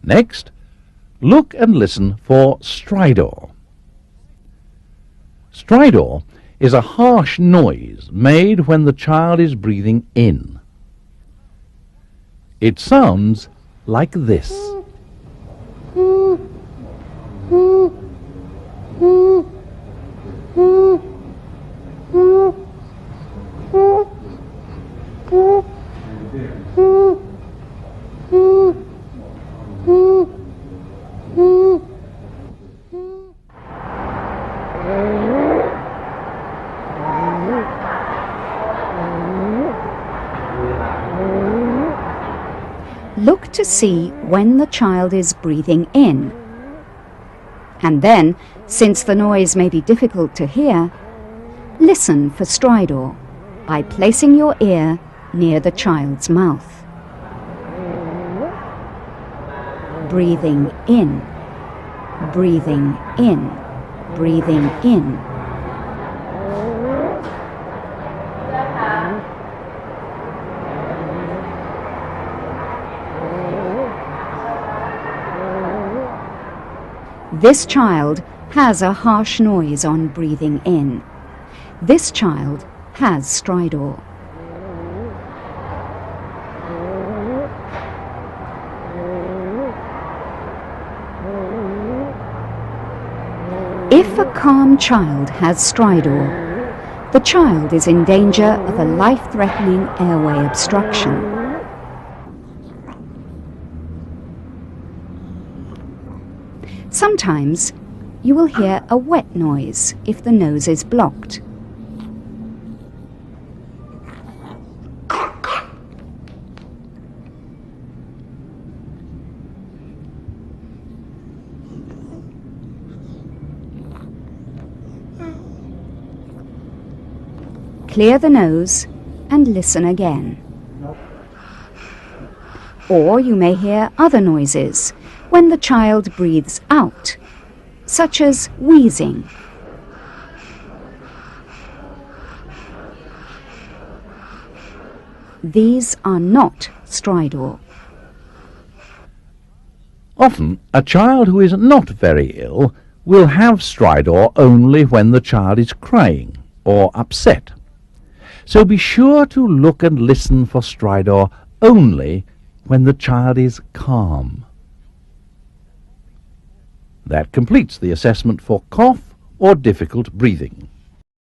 Next, look and listen for stridor. Stridor is a harsh noise made when the child is breathing in. It sounds like this. Look to see when the child is breathing in. And then, since the noise may be difficult to hear, listen for stridor by placing your ear near the child's mouth. Breathing in, breathing in, breathing in. This child has a harsh noise on breathing in. This child has stridor. If a calm child has stridor, the child is in danger of a life-threatening airway obstruction. Sometimes you will hear a wet noise if the nose is blocked. Clear the nose and listen again. Or you may hear other noises when the child breathes out, such as wheezing. These are not stridor. Often, a child who is not very ill will have stridor only when the child is crying or upset. So be sure to look and listen for stridor only when the child is calm. That completes the assessment for cough or difficult breathing.